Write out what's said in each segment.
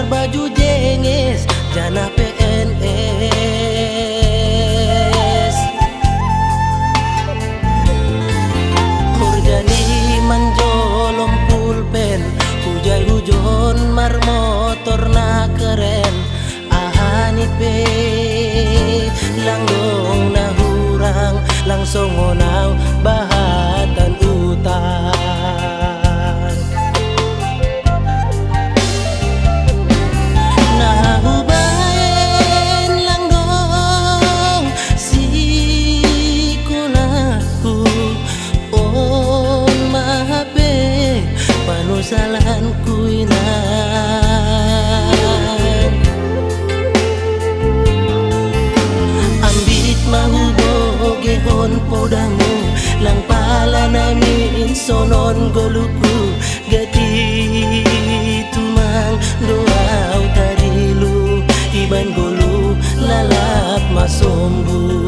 Baju jengis jana PNS Murjani manjolong pulpen hujai hujon mar motor na keren ahani pe langgong na hurang langsung ngonau bahatan utang salan kuinan ambit mahu bogehon podamu lang pala namin sonon goluku gati tumang doaw tarilu iban golu lalap masombu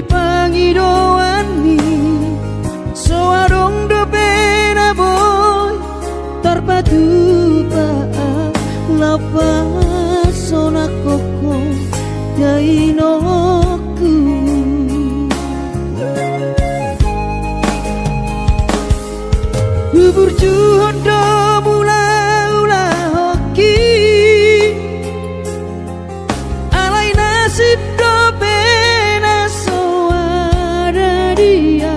pangidoani soarong do pena boy tarpatu pa lapa sona koko dainoku bubur juhondo mula-ula hoki alai nasib do pena soara dia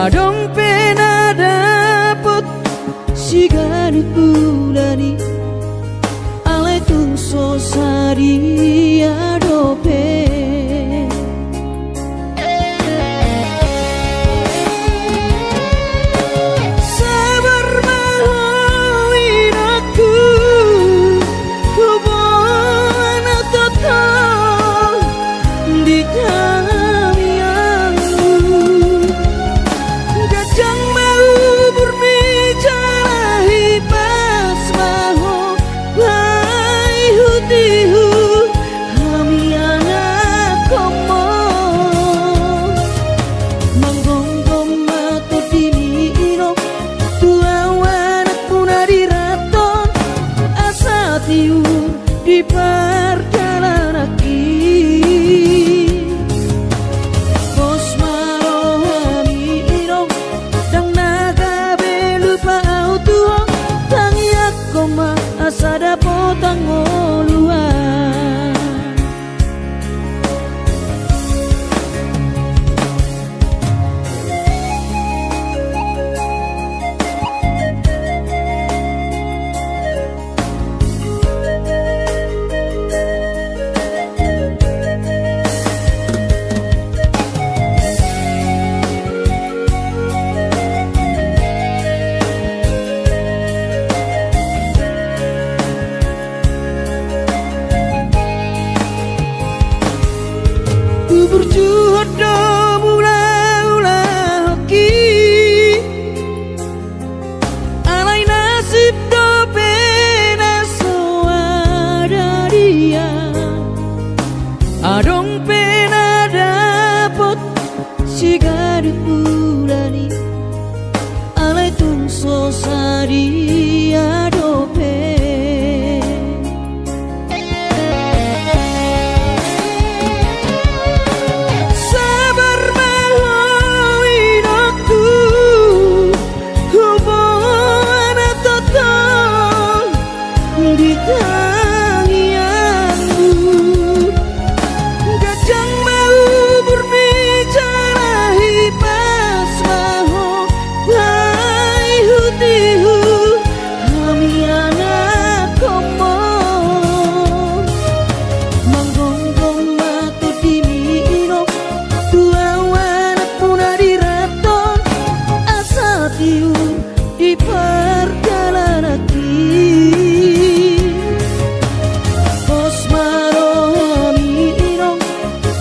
adong pena dapet sigari bulani alai tung sosari adope di perjalanan bos marohami irong dang naga belupa autuo tangi akoma asada potang oluan berjuhodo mula-ula hoki alai nasib do pena soada dia adong pena dapot sigari bulani alai tung sosari adope di perjalanan bos marohami irong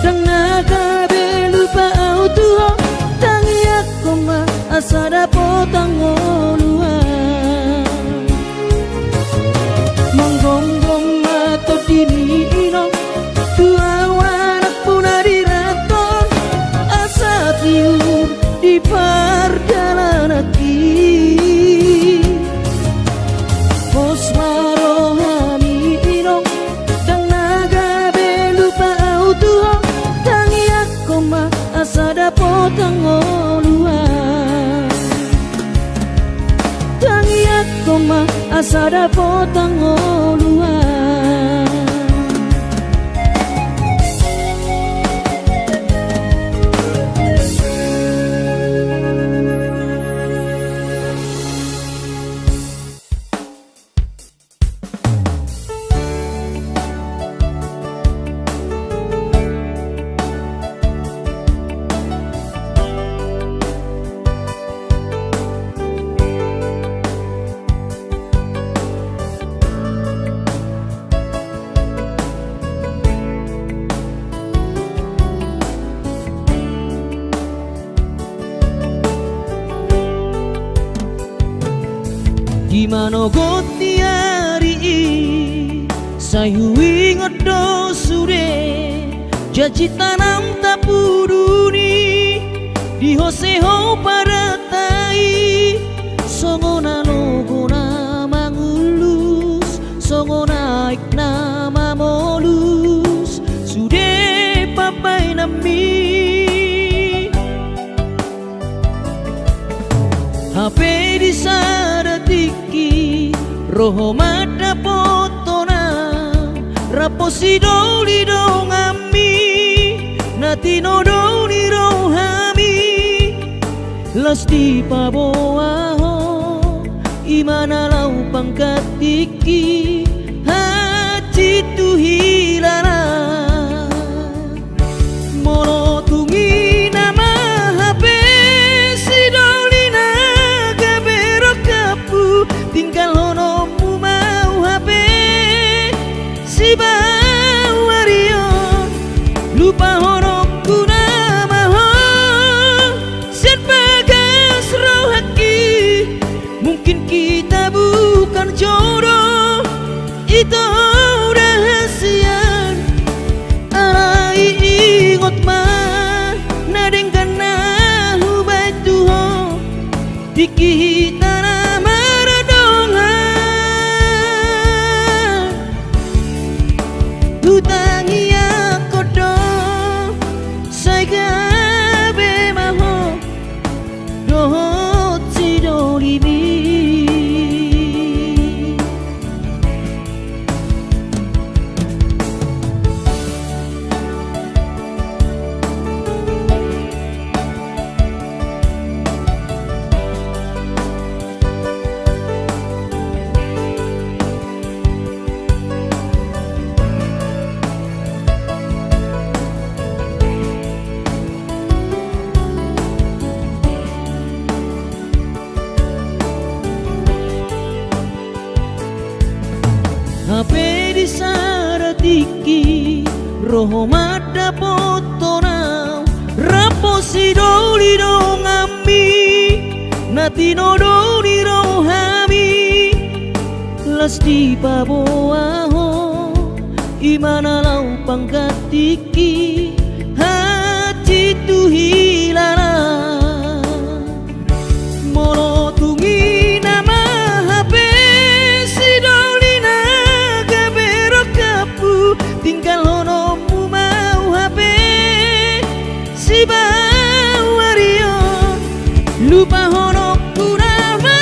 dang naga belupa autuo tangi akoma asada potang oluan manggonggong mato dini irong tua wanak punari raton asa tiur di perjalanan bos marohami irong dang naga belupa autuo tangi akoma asada potang oluan tangi akoma asada potang oluan di mano goti hari sayu ingat do sure janji tanam puduni di hoseho paratai songona logo nama ngulus songo naik nama molus sude papai nami HP di sadatiki roho mata potona raposi doli dongami natino doli rohami lasti paboaho imana lau pangkatiki haji tuhilana molo tungi nama HP si doli naga berokapu tinggal honomu mau HP si bawario lupa honokku nama ho sen bagas rohaki mungkin kita bukan jodoh itu rahasian arai ingot mah nadengkan nahu batuho dikita nama radongan tutangi akodo saigabe maho dohot si dolibi HP di saratiki roho mata potona raposi doli dongami natino doli rohami lasti paboaho imana lau pangkatiki haji tuhilana molo tungi nama HP si doli naga berokapu tinggal honomu mau HP si bawario lupa honokku nama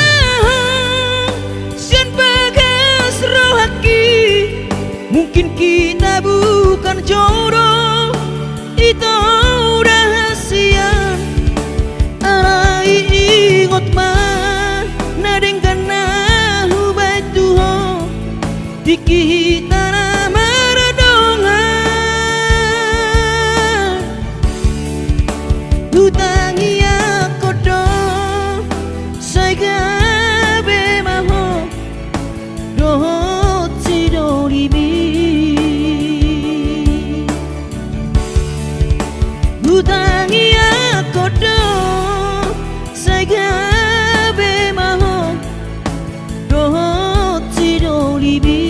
sian bagas rohaki mungkin kita bukan jodoh itu rahasian arai ingot mah nadengkan nahu batuho dikita nama radongan tutangi akodo saigabe maho dohot si dolibi tutangi akodo saigabe maho dohot si dolibi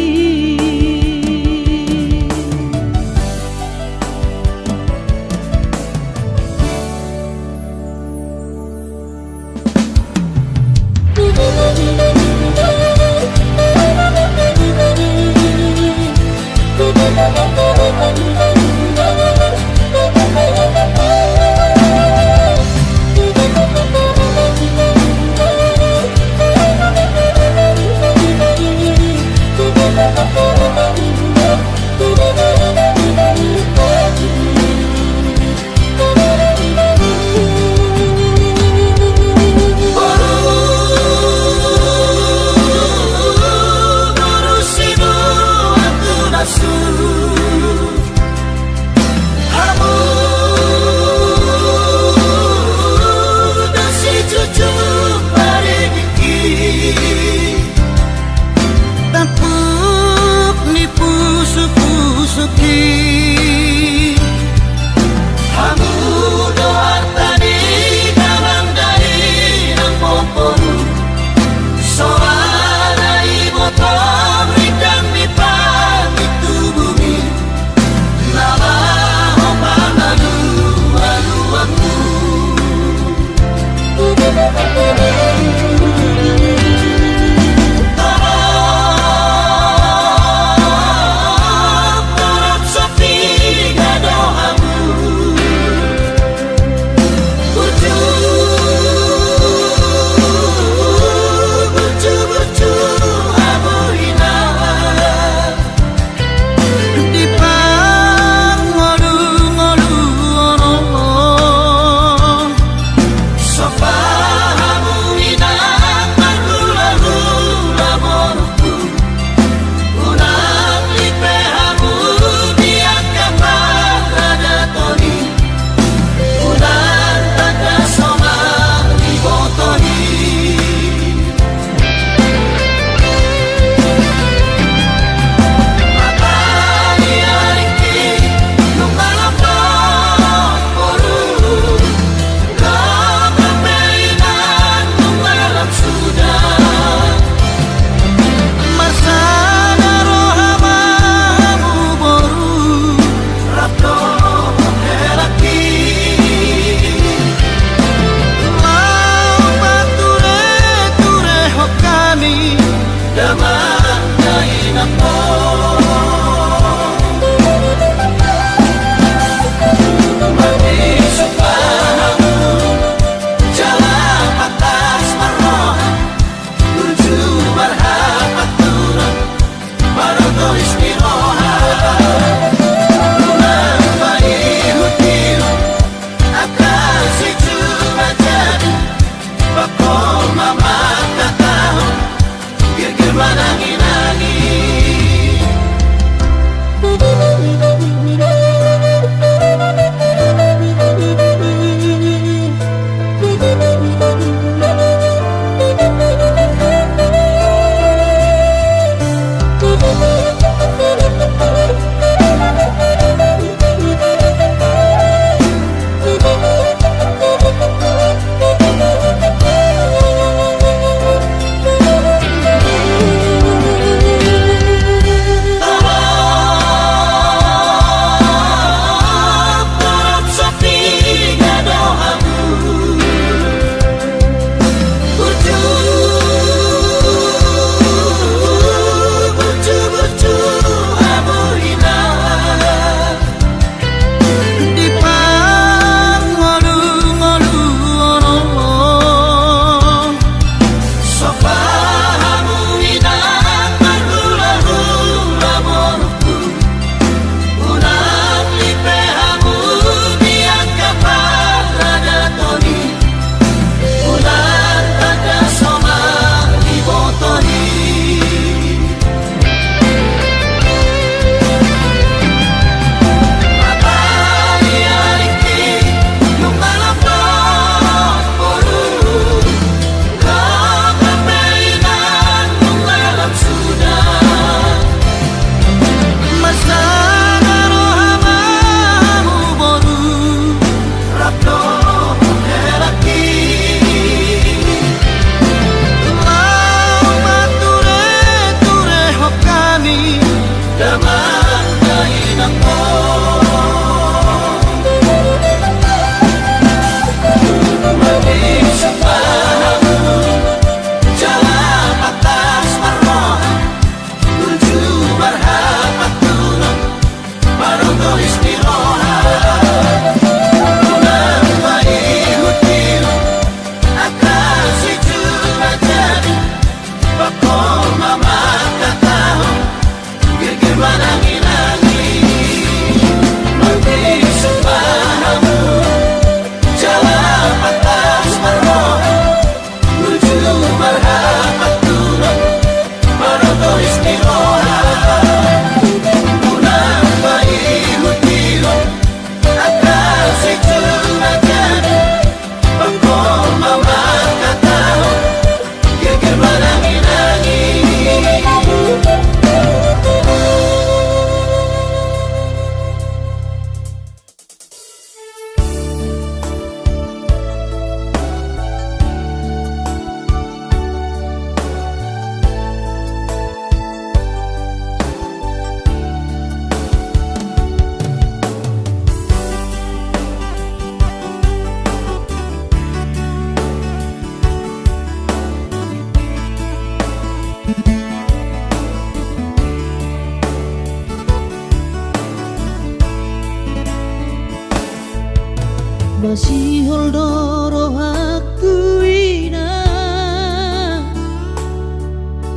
masih holdoro aku ina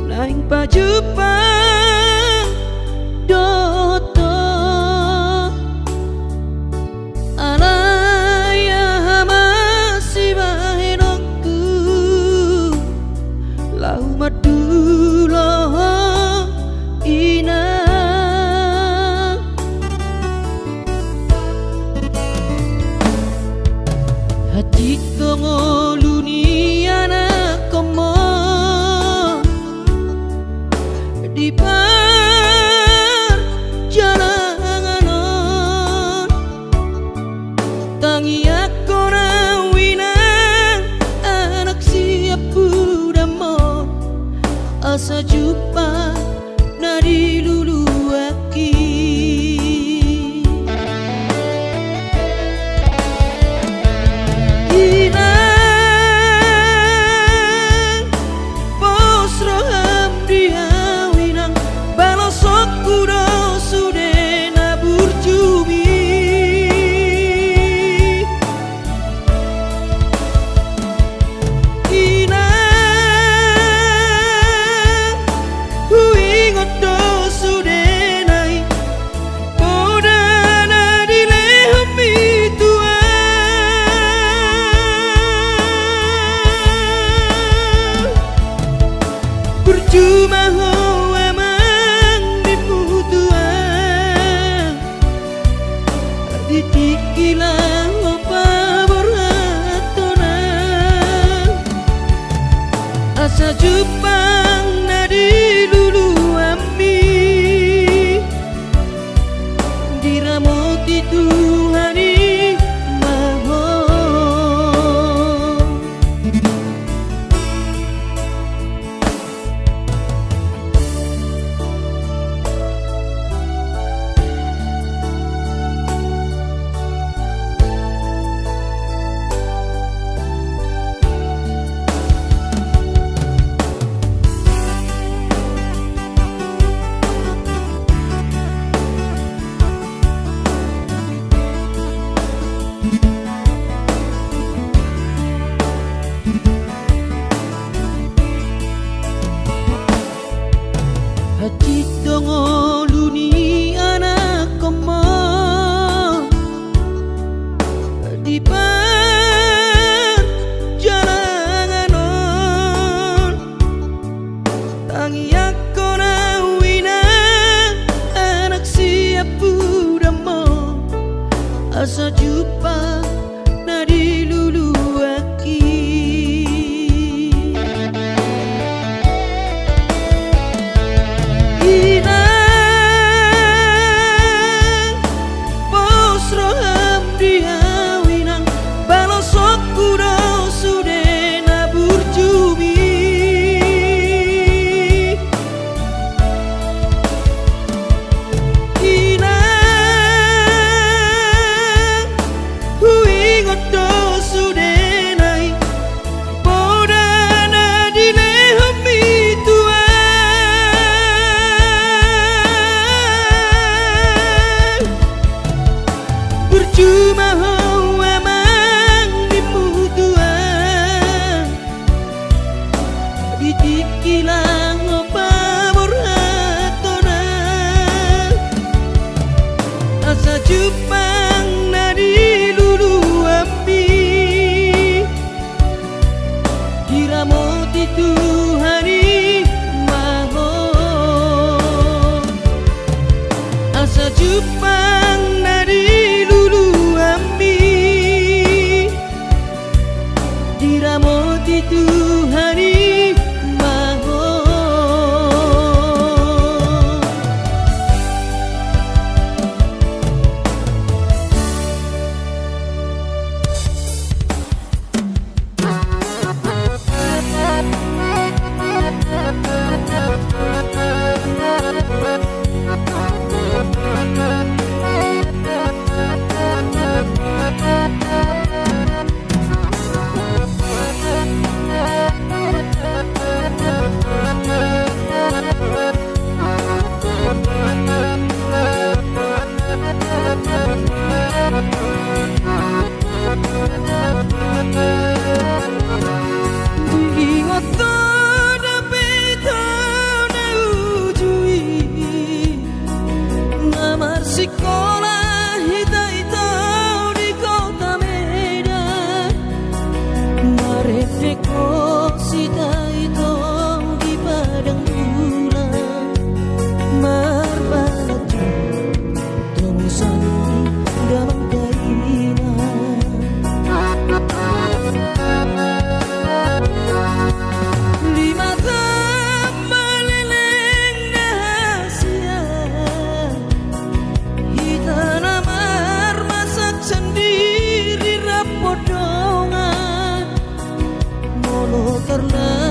lain pajupang doto alaya masih bahenokku lau madulo ina hati kongoluni anak komo di perjalanan tangi aku rawinang anak siap budamon asa jumpa nadi lulu aki percuma ho amang diputuan ditikilang opa berhatonan asa jupang nadi lulu ami diramoti Tuhani hati dongoluni anak komo di perjalanan tangi aku rawina anak siap budamo asa jumpa nadi lulu aki percuma ho amang diputuan ditikilang opa berhatonan asa jupang nadi lulu ami diramoti Tuhani mahon asa jupang nadi lulu ami Eko sita itu di padang bulan Marbatu temusan dalam kaina Lima tambah leleng rahasia Kita namar masak sendiri rapodongan Mono karena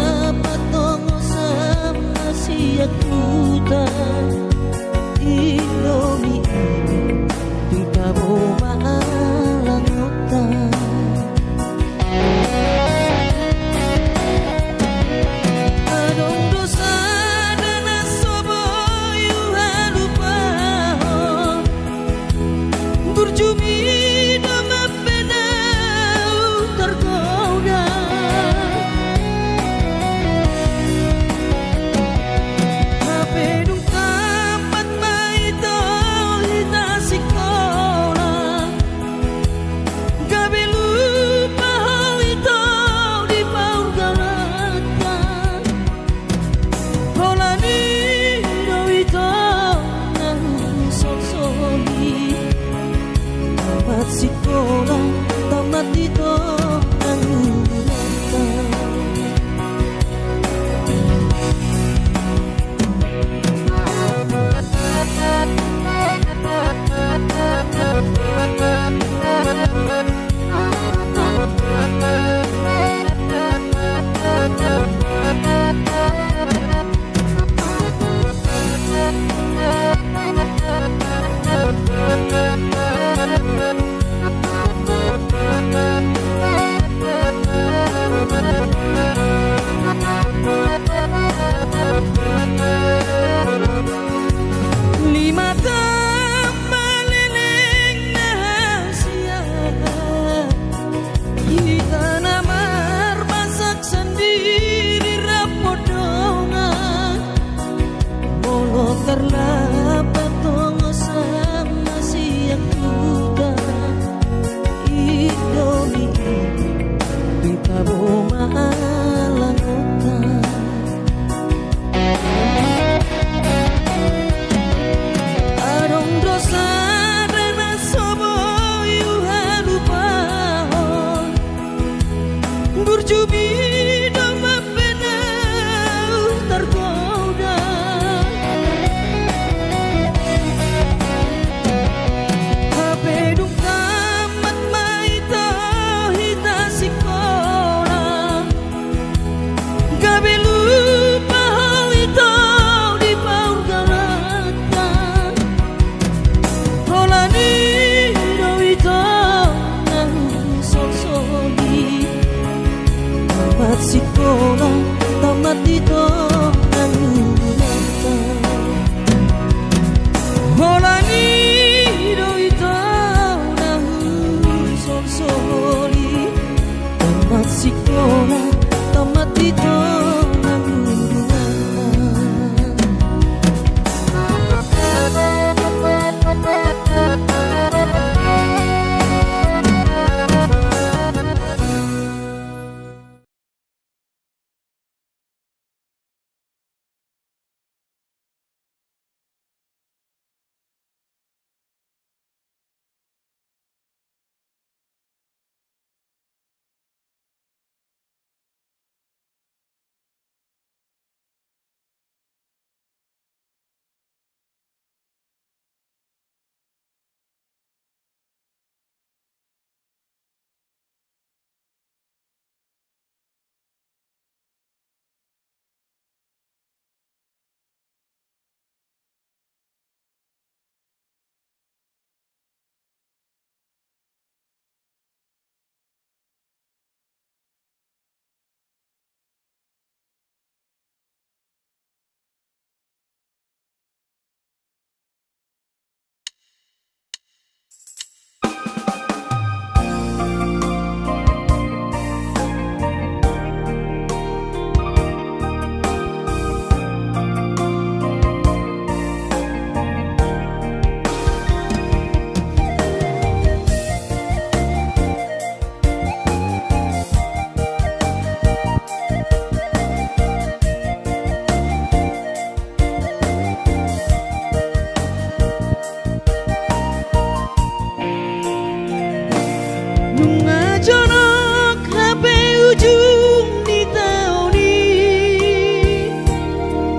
Nunga jonok HP ujung di tauni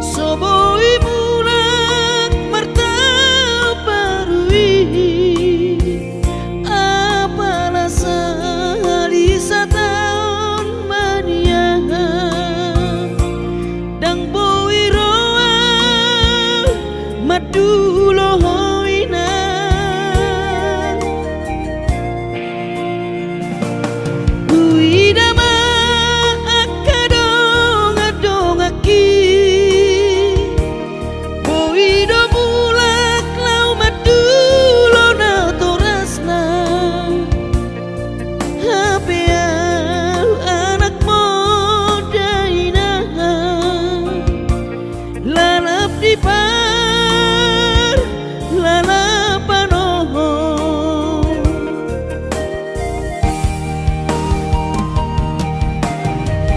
Soboi mulak martabarui Apalah sehari setahun mania Dang boi roa madulo hoina Uidama akadong adong aki Boido mulak lau madulo na torasna Hapeau anak muda ina Lalap di par lalapan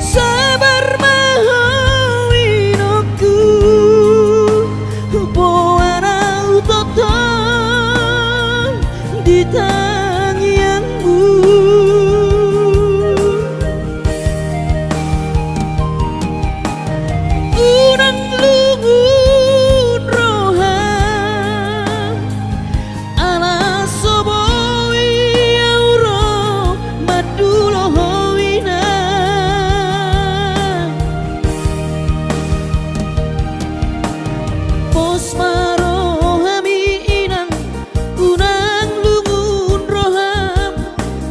Sabar mahawinoku Boara utoton di tangianmu Unang lungun rohan Ala soboi auro madulo hoina Pos marohami inang unang lungun roham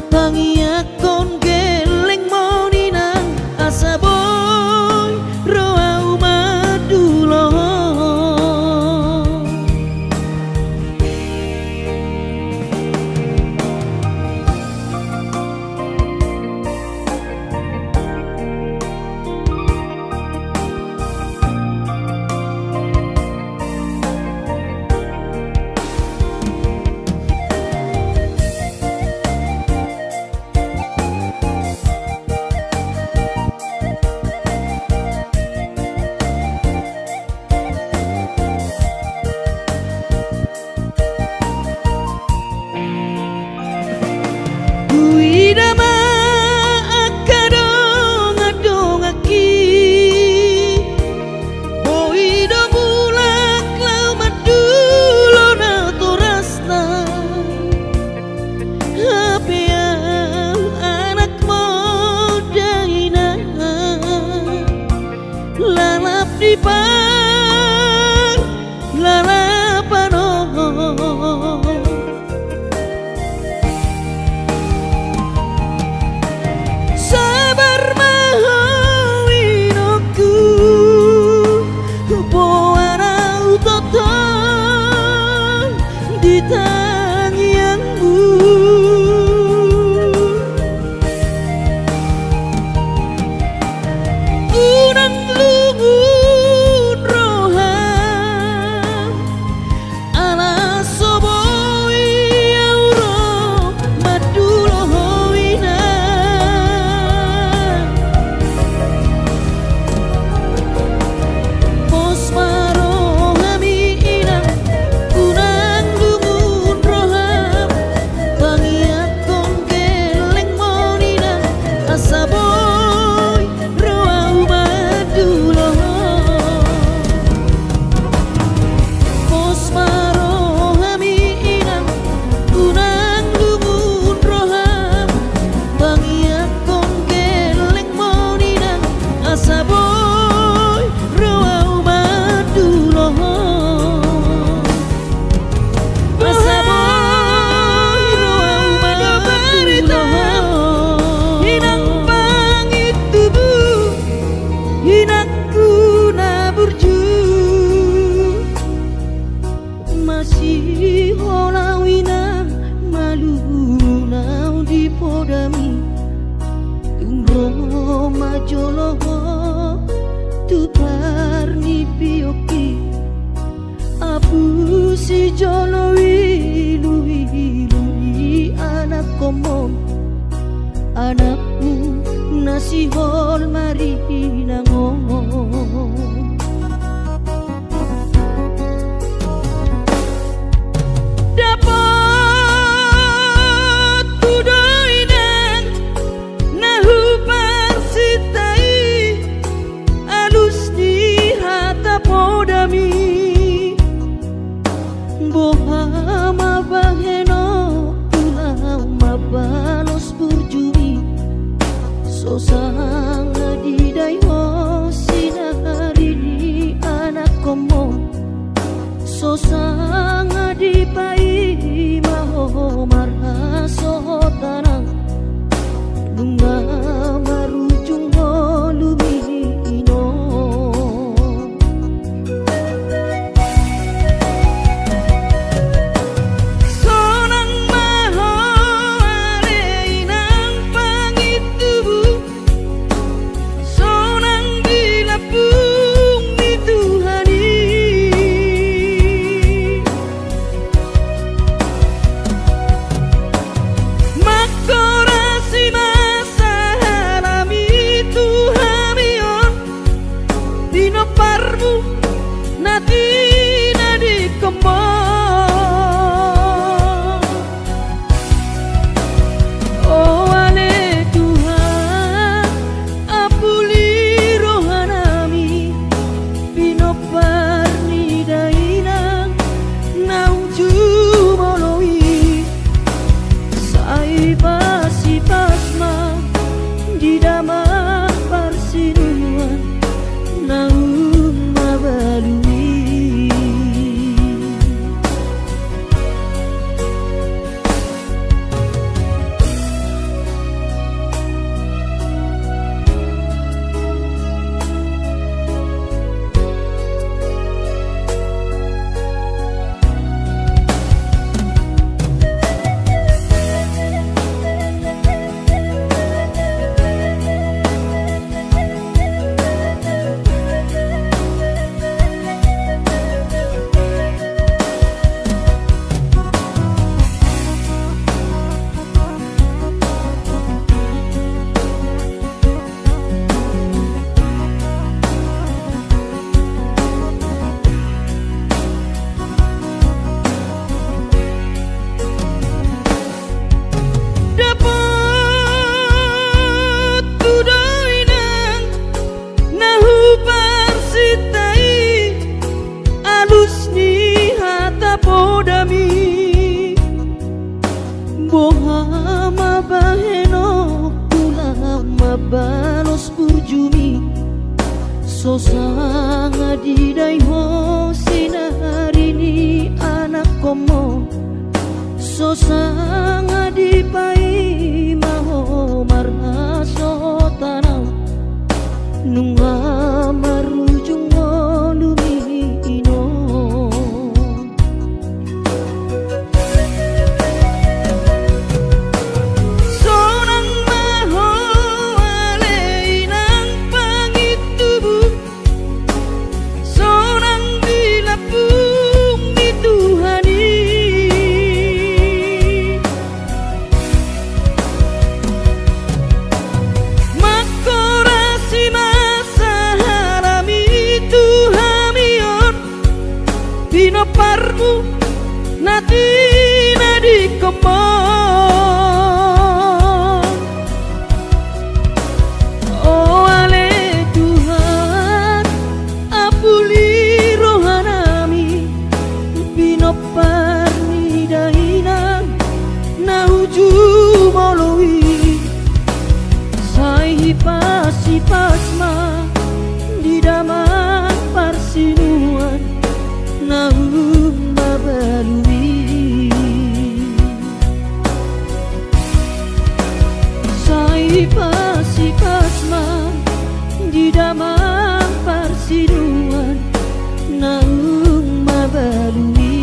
Pangiakon geleng moninang asaboy roau madulo Uidama akadong adong aki Boido mulak lau madulo na torasna Hapeau anak muda ina Lalap di par lalapan Sabar mahawinoku Boara utoton di tangianmu Unang lungun rohan Ala soboi auro madulo hoina Pos marohami inang unang lungun roham Pangiakon geleng moninang asaboy roau madulo Pos marohami inang unang lungun roham Pangiakon geleng moninang asaboy roau madulo Asaboy roau madulo Inang pangit tubuh Hinakku na burju Masih holawina malu nau di podami Tungro majolo tu parni pioki Abu si jolo ilu anak komon Anakmu nasi hol mari nangon Dapat tudoina pasma di dalam persinuan naung mabalui. Bohama baheno kulama balos burjumi sosanga didai ho sinarini anak komo sosanga dipai maho marna sotanau nunga marujung lumino. Pino parmu nati nadi kemon. Oh ale Tuhan apuli rohanami pino parni daina na uju moloi sai pasi pasma di dalam persinuan naung mabalui. Sai pasi pasma di dalam persinuan naung mabalui.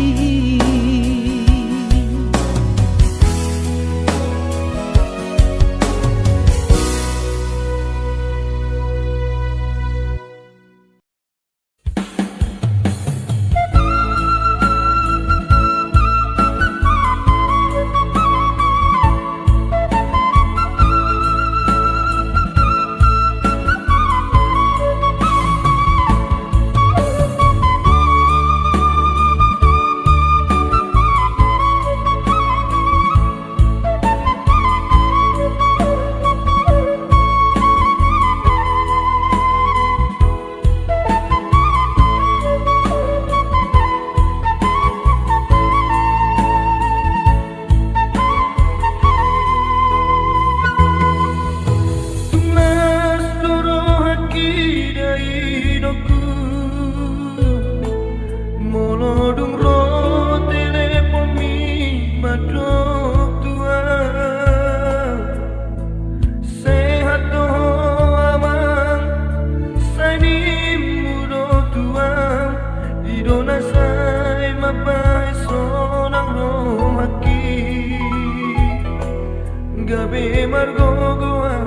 Gabi margogoa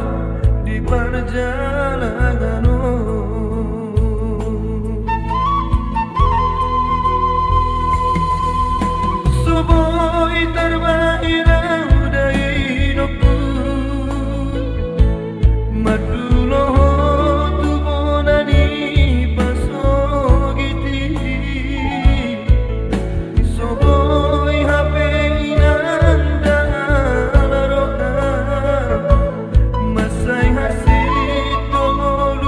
di perjalanan Subuh terbaik dari hidupku Madulo tu bonani pasogiti Subuh HP inanda laroka Masai hasil tongol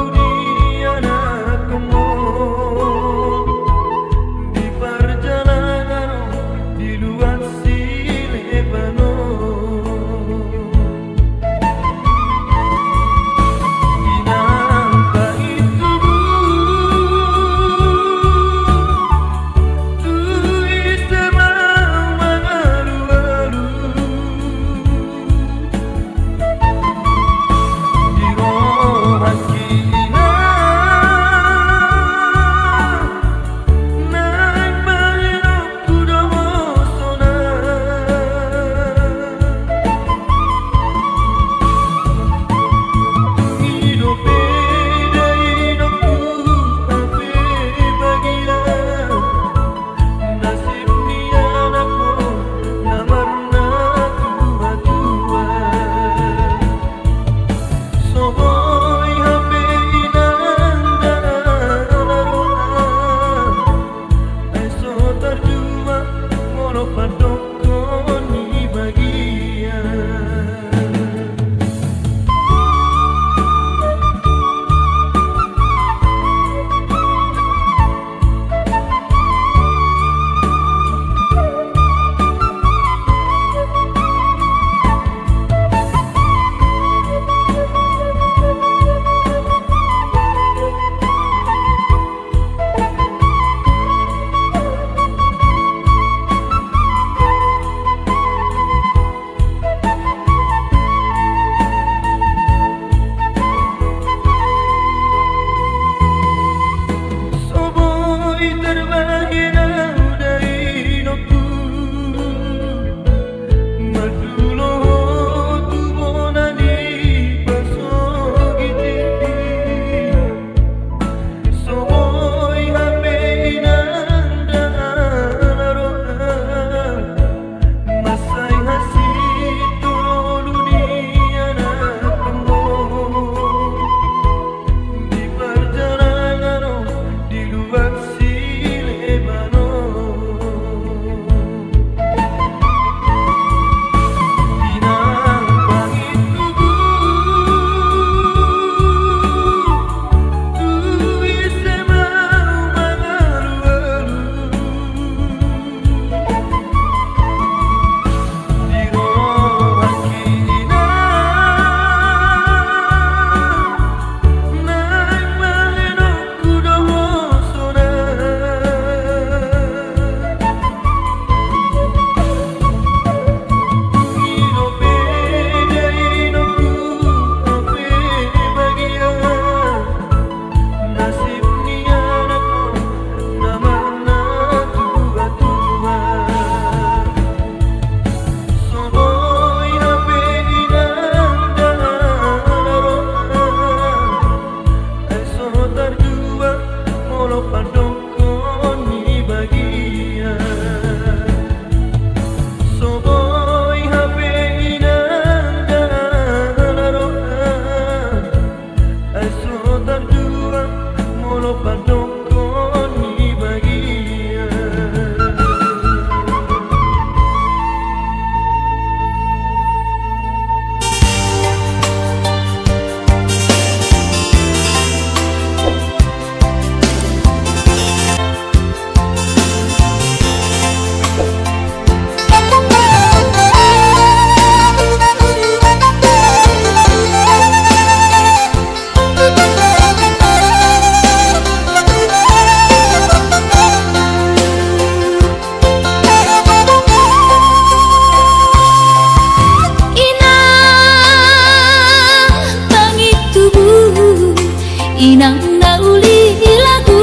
inang nauli lagu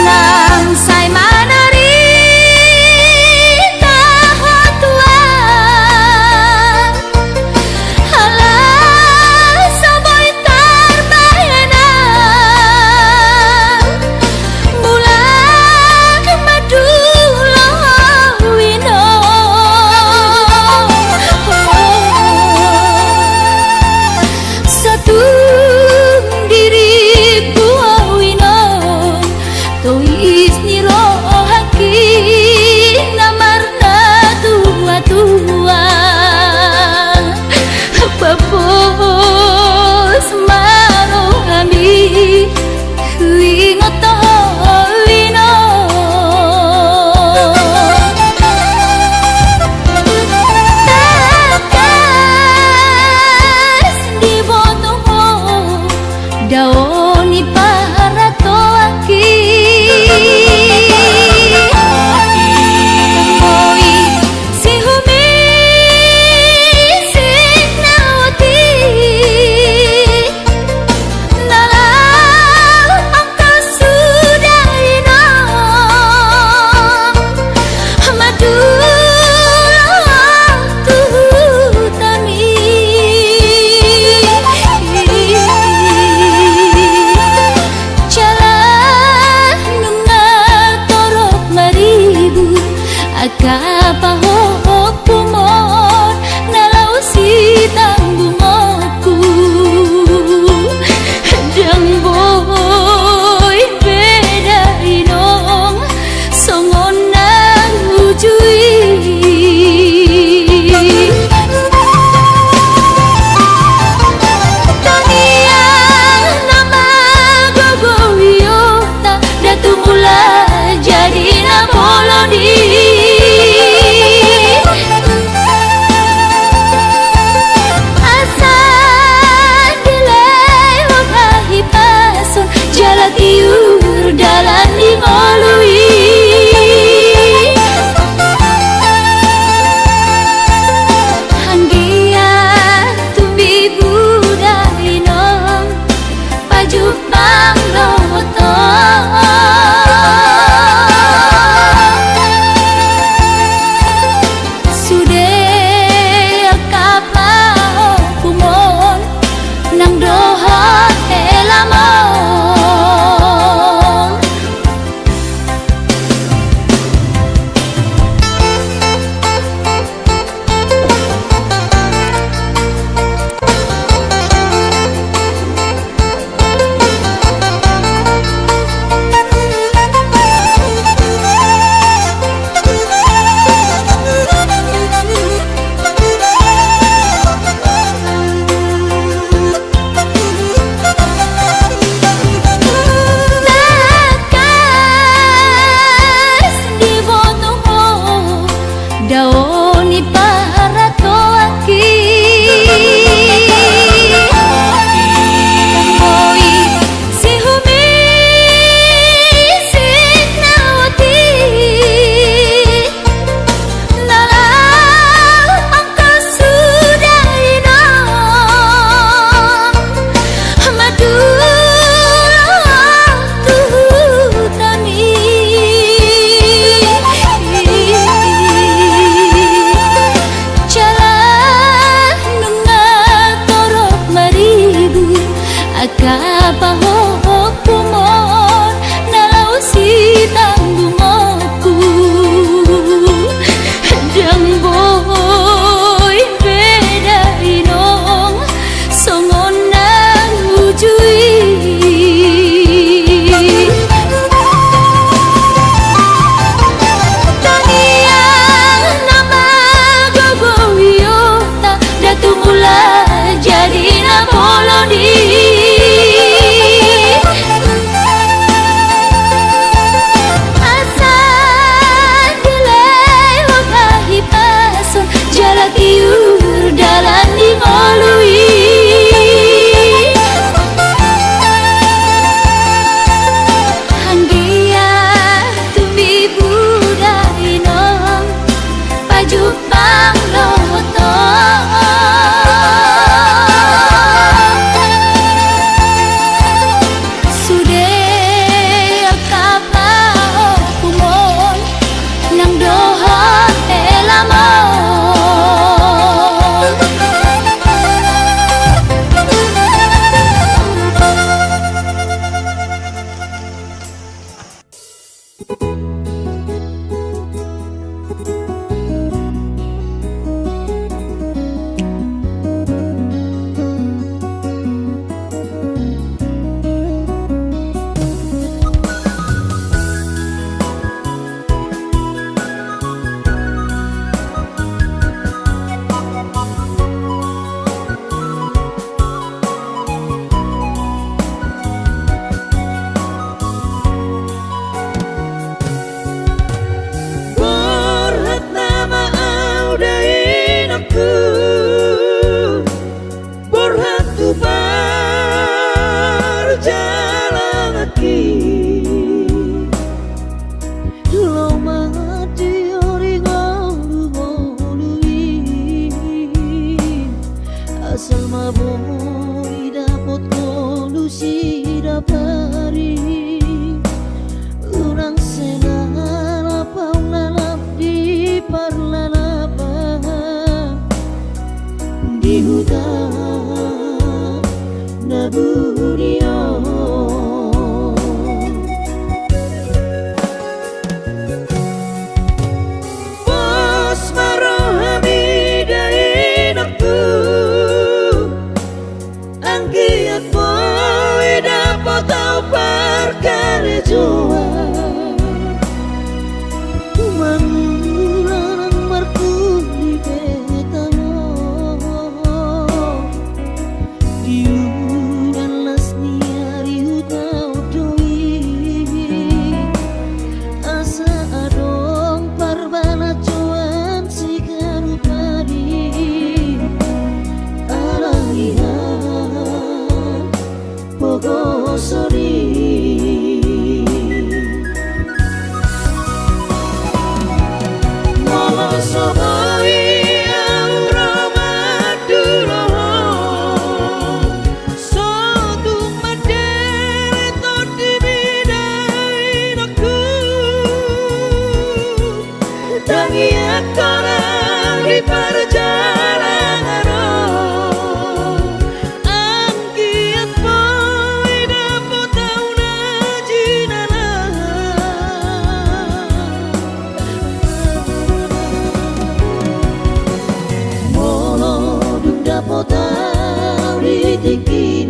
nang say manari tahot tua halah saboy tarbayana bulan madulo wino satu diriku wino tois niro haki namarna tua-tua papos maro kami ingat wino takas di botoho daoni para toaki Oi si humi sinawati nalau angka sudah ino madulo tami jalan nungal torok maribu akapahok kumon nalau si tanggungokku jang boy beda inong songon nang ujui Taniang nama gogowiota datu mula jadi namolodi asa dilewat ahipason jalan iur dalan dimolui hanggia tumbi buda inong pajupang loto sudah kapau kumon nang dohot elamon takas di botoho daoni para toaki Oi si humi sinawati nalau angka sudah ino madulo tami sekarang di perjalanan angkiat boy dapat tahu najinala Mono dum dapat tahu ritiki